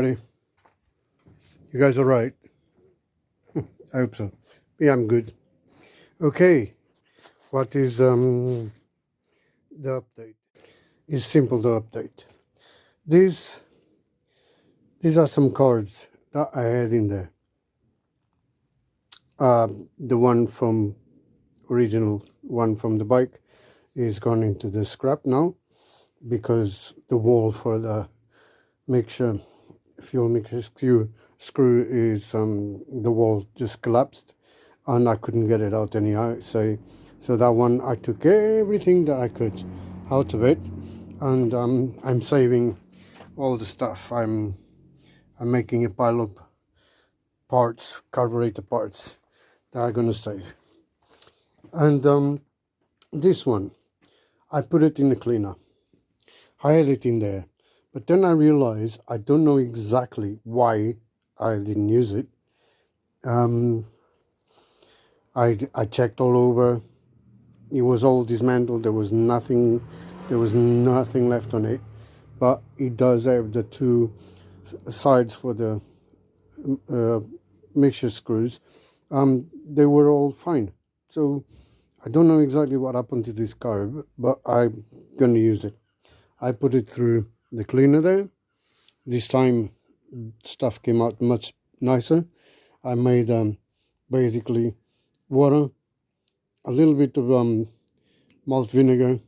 everybody. You guys all right? I hope so. Yeah, I'm good. Okay, what is the update? It's simple, the update. These are some cards that I had in there. The one from original one from the bike is gone into the scrap now because the wall for the fuel mixture screw is the wall just collapsed and I couldn't get it out anyhow. So that one I took everything that I could out of it, and I'm saving all the stuff. I'm making a pile of parts, carburetor parts that I'm gonna save. And this one, I put it in the cleaner. I had it in there, but then I realized I don't know exactly why I didn't use it. I checked all over. It was all dismantled. There was nothing left on it. But it does have the two sides for the mixture screws. They were all fine. So I don't know exactly what happened to this carb, but I'm gonna use it. I put it through the cleaner there. This time stuff came out much nicer. I made basically water, a little bit of malt vinegar,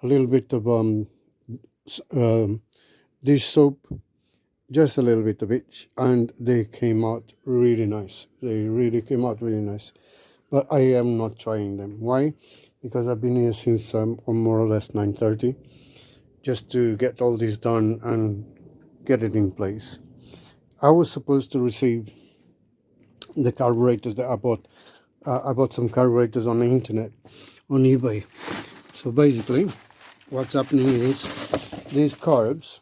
a little bit of dish soap, just a little bit of each, and they came out really nice. They really came out really nice. But I am not trying them. Why? Because I've been here since more or less 9:30, just to get all this done and get it in place. I was supposed to receive the carburetors that I bought. I bought some carburetors on the internet, on eBay. So basically, what's happening is these carbs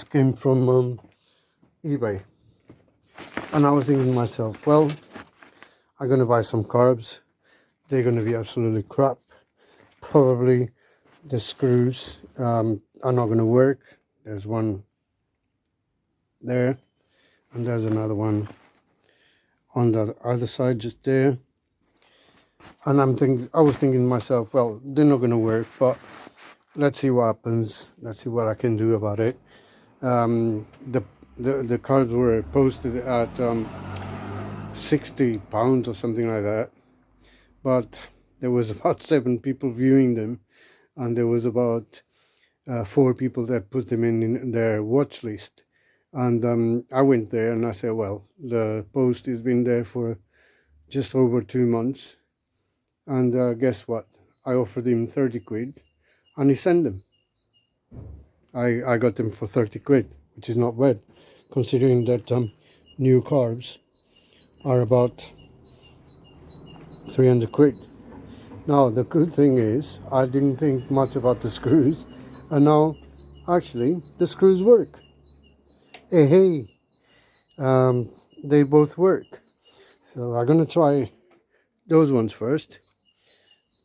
came from eBay. And I was thinking to myself, well, I'm going to buy some carbs. They're going to be absolutely crap. Probably the screws are not going to work. There's one there, and there's another one on the other side, just there. And I was thinking to myself, well, they're not going to work, but let's see what happens. Let's see what I can do about it. The carbs were posted at £60 or something like that, but there was about 7 people viewing them, and there was about 4 people that put them in their watch list. And I went there and I said, well, the post has been there for just over 2 months, and guess what? I offered him 30 quid and he sent them. I got them for 30 quid, which is not bad, considering that new carbs are about 300 quid. Now, the good thing is, I didn't think much about the screws, and now, actually, the screws work. Hey, they both work. So I'm gonna try those ones first.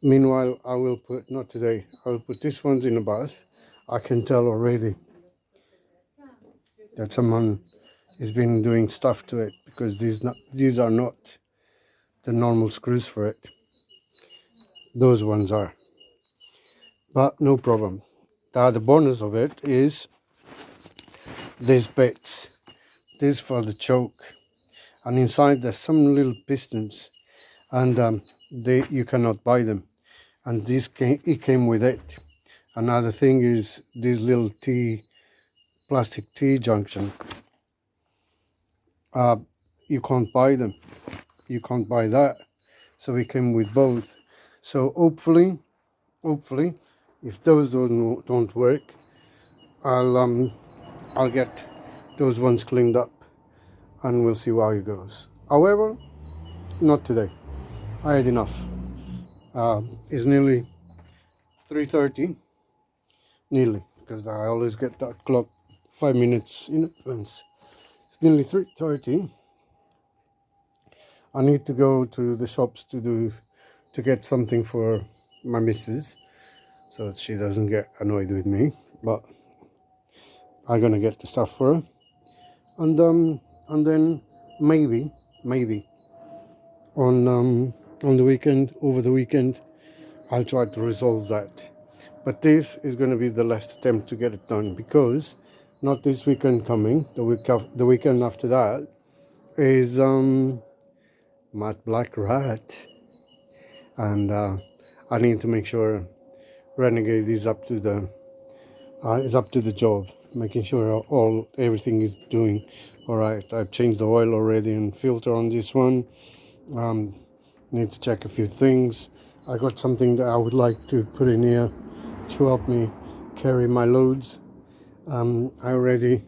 Meanwhile, I will put, not today, I will put this ones in a bath. I can tell already that someone has been doing stuff to it, because these are not the normal screws for it. Those ones are. But no problem. The bonus of it is these bits. This for the choke. And inside there's some little pistons. And you cannot buy them. And it came with it. Another thing is this little plastic T junction. You can't buy them. You can't buy that. So it came with both. So hopefully, if those don't work, I'll get those ones cleaned up, and we'll see how it goes. However, not today. I had enough. It's nearly 3:30. Nearly, because I always get that clock 5 minutes in advance. It's nearly 3:30. I need to go to the shops to get something for my missus, so she doesn't get annoyed with me. But I'm gonna get the stuff for her, and then maybe on the weekend, over the weekend, I'll try to resolve that. But this is going to be the last attempt to get it done, because not this weekend coming, the weekend after that is Matte Black Rat, and I need to make sure Renegade is up to the job, making sure everything is doing all right. I've changed the oil already and filter on this one. Need to check a few things. I got something that I would like to put in here to help me carry my loads. I already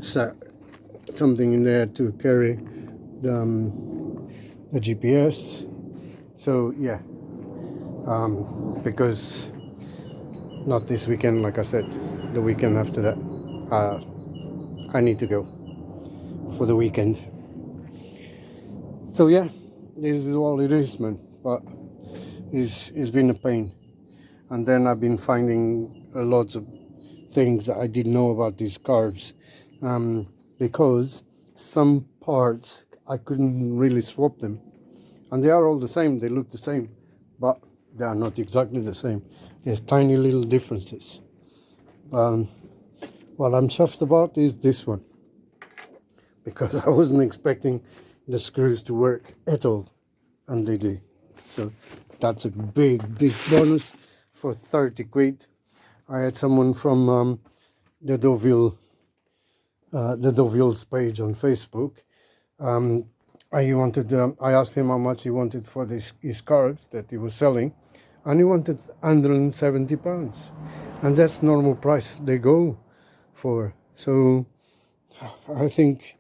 set something in there to carry the GPS. So yeah, because not this weekend, like I said, the weekend after that, I need to go for the weekend. So yeah, this is all it is, man. But it's been a pain. And then I've been finding lots of things that I didn't know about these carbs, because some parts I couldn't really swap them, and they are all the same, they look the same, but they are not exactly the same. There's tiny little differences. What I'm chuffed about is this one, because I wasn't expecting the screws to work at all, and they do. So that's a big bonus for 30 quid. I had someone from the Deauville's page on Facebook. I asked him how much he wanted for his cards that he was selling, and he wanted £170, and that's normal price they go for. So I think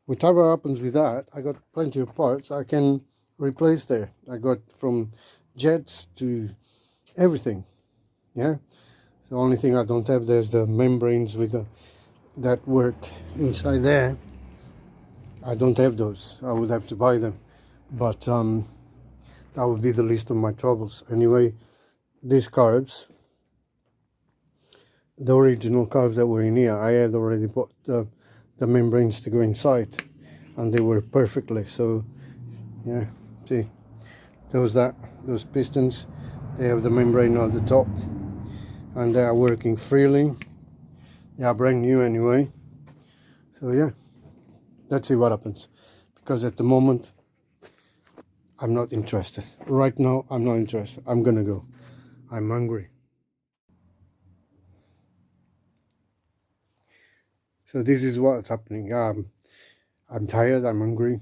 whatever happens with that, I got plenty of parts I can replace there. I got from jets to everything. Yeah, the only thing I don't have, there's the membranes with that work inside there. I don't have those. I would have to buy them, but that would be the least of my troubles. Anyway, these carbs, the original carbs that were in here, I had already bought the membranes to go inside, and they were perfectly. So yeah, see, those pistons, they have the membrane on the top, and they are working freely. They are brand new anyway. So yeah, let's see what happens, because at the moment I'm not interested. Right now I'm not interested. I'm gonna go. I'm hungry. So this is what's happening. I'm tired, I'm hungry,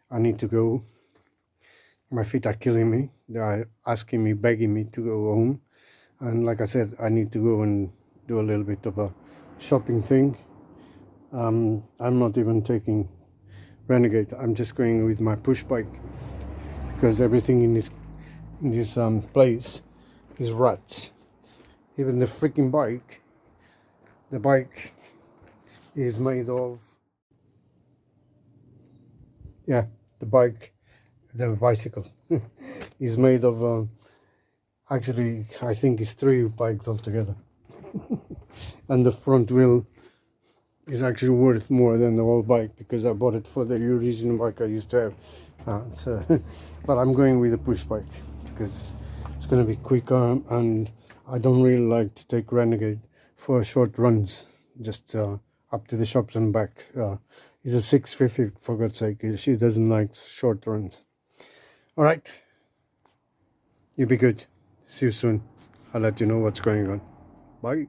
I need to go. My feet are killing me. They are asking me, begging me to go home. And like I said, I need to go and do a little bit of a shopping thing. I'm not even taking Renegade. I'm just going with my push bike, because everything in this place is rats. Even the freaking bike. The bike is made of, yeah, the bicycle is made of, actually I think it's 3 bikes altogether. And the front wheel is actually worth more than the whole bike, because I bought it for the original bike I used to have. But I'm going with a push bike because it's going to be quicker, and I don't really like to take Renegade for short runs, just up to the shops and back. It's a 650, for God's sake. She doesn't like short runs. All right, you be good. See you soon. I'll let you know what's going on. Bye.